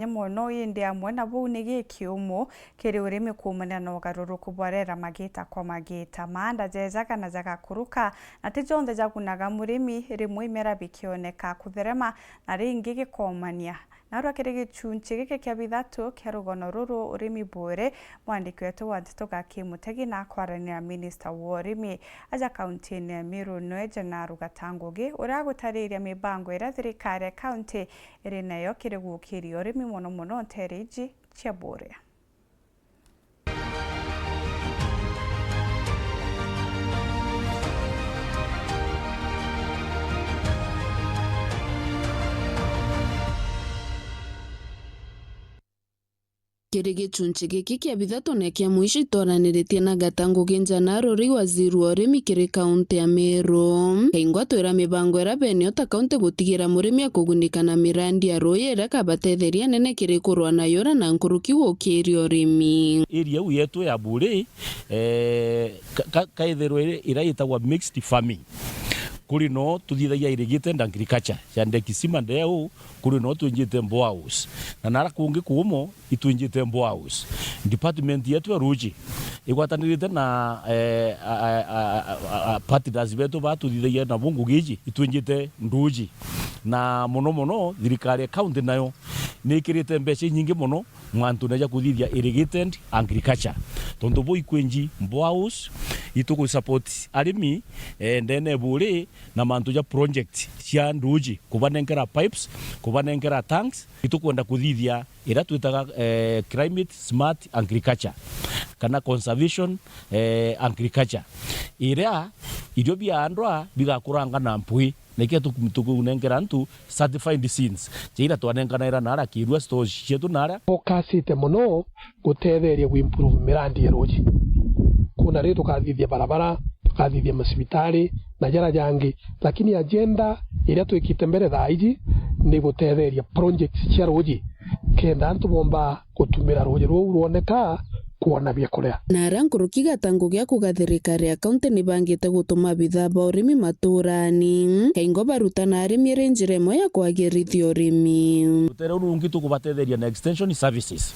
Muno indi amwe na buu ni gikiumu kiri urimi kumana na ugaruruku bwarera magita kwa magita maanda jeza kana jaga kuruka na tijonde jagunaga murimi rimwe imera bikioneka kutherema na ringi gikomania narwa kiri gichunchi giki kia bithatu kia rugono ruru urimi bwire mwandiki wetu wa Ndeto Gaki Mutegi na kwaranira Minister wa urimi aja kaunti-ini ya Meru Nweja na Rugatangugi uria gutariria mibango ira thirikari ya kaunti iri nayo kiri gukiria urimi muno muno nteriji cia bwire. Kiri gichunchi giki kia bithatu na kia mwishi itoraniritie na Gatangugi njana ruri waziri wa urimi kiri kaunti ya Meru kaingwa twira mibango ira benio ta kaunti gutigira murimi akugunika na mirandi ya rui ira kabatetheria nene kiri kurwa na yora na nkuruki gukiria urimi area yetu ya bure kaithirwo ira yitagwa mixed farming kuri no tuthithagia irrigation agriculture yande kisima ndeu kuri no twinjite mboaus na nara kungi kumo itwinjite mboaus department yetu ya ruji igwatanirite na partners betu batuthithagia na bungu giji itwinjite nduji na muno thirikari county nayo nikirite mbeca nyingi muno mwantu naja kuthithia irrigation agriculture tondu bo ikwenji mboaus ituku support arimi ndene bure na mantu ja project cia nduji kubanengera pipes kubanengera tanks itukwenda kuthithia ira twitaga climate smart agriculture kana conservation agriculture ira irio bia andwa bigakuranga na mpui nike tukunengera ntu certified seeds chira twanengana ira nara kirwa stores chetu nara focusite muno gutetheria improve mirandi ya roji kuna reto kathithia barabara tukathithia masibitari na jara jangi lakini agenda ira twikite mbere thaiji ni gutetheria projects cia roji kenda antu bomba gutumira roji ruu ruoneka kuona bia kuria na rankuruki Gatangugi akugathirikari ya kaunti ni bangite gutuma bithaba urimi maturani kaingo barutana arimi njira imwe ya kwagirithia urimi utere urungi tukubatetheria na extension services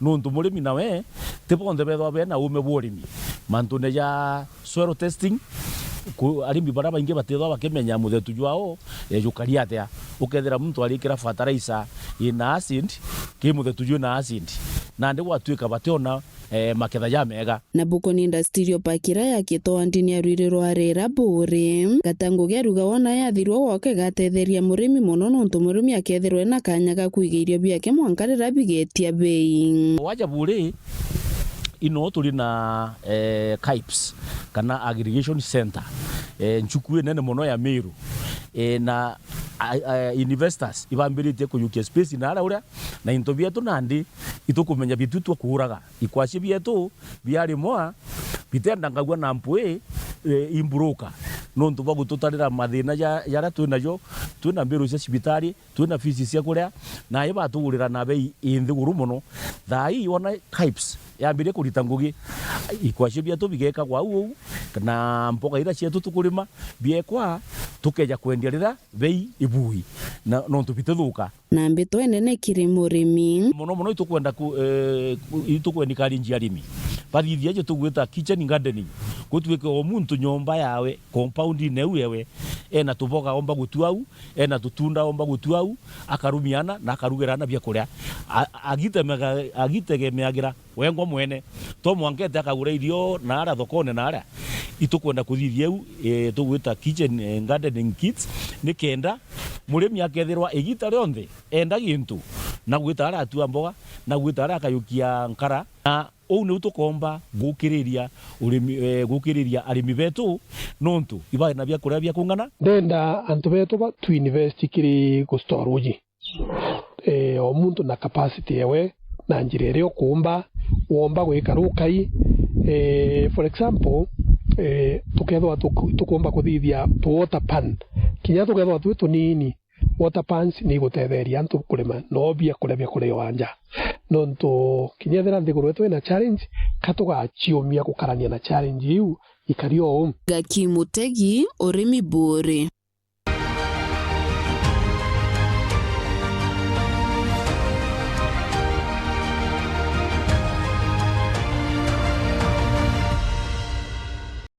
nuntu murimi nawe tiponde betho bena ume bworimi mantu ne ya soil testing arimi bara baingi batethwa bakimenya muthetu jwao yukaria atia ukethera muntu arikira fertilizer ina acid ki muthetu jwa na acid na ndi gwatuika bationa maketha ya mega na Bukoni Industrial Park ira yakitwo andini aruiriro arera bure Gatangugi aruga wona yathirwo woke gatetheria murimi muno nontu murimi akethirwe na kanya ga kuiga irio biake mwankarira bigetia bei waja bure ino turi na KIPES kana aggregation center nchukue nene muno ya Meru na investors ibambirite kuyukia space na ara uria na into bietu nandi itukumenya bitu twakuraga ikwashie bietu biari moa bitendangagwa na mpwe imbroka nontu bagututarira mathina yara twinayo twina mbiru cia cibitari twina fees cia kuria na iba tugurira na bei inthiguru muno thai wona KIPES yambire kurita ngugi ikwashie bietu bigeka kwa u na mboga ira cietu tukurima biekwa tukeja kwendia rira bei ibui na nontu bituthuka na mbito enene kiri murimi muno itukwenda itukwenikari njiarimi bathithia je tugwita kitchen gardening gutwike o muntu nyomba yawe compound neu yewe ena tuboga omba gutuau ena tutunda omba gutuau akarumiana na akarugirana bia kuria agitegemeagira wengo mwene to mwankete akagura irio na ara thokone na ara itukwenda kuthithia tugwita kitchen gardening kits ni kenda murimi akethirwa igita rionthe enda gintu na gwita ara atua mboga na gwita ara akayukia nkara na ou ni tukomba gukiriria urimi gukiriria arimi betu nontu iba na bia kuria bia kungana ndenda antu betu ba tu invest kiri ku storage o muntu na capacity yewe na njirere okumba womba gwikarukai for example tukethwa tukumba kuthithia water pan kinya tukethwa tu nini water pans ni gutetheria antu kurima no bia kuria kuri wanja nontu kinyethera nthiguru yetu ina challenge katugachiumia gukarania na challenge iu ikario Gaki Mutegi urimi bure.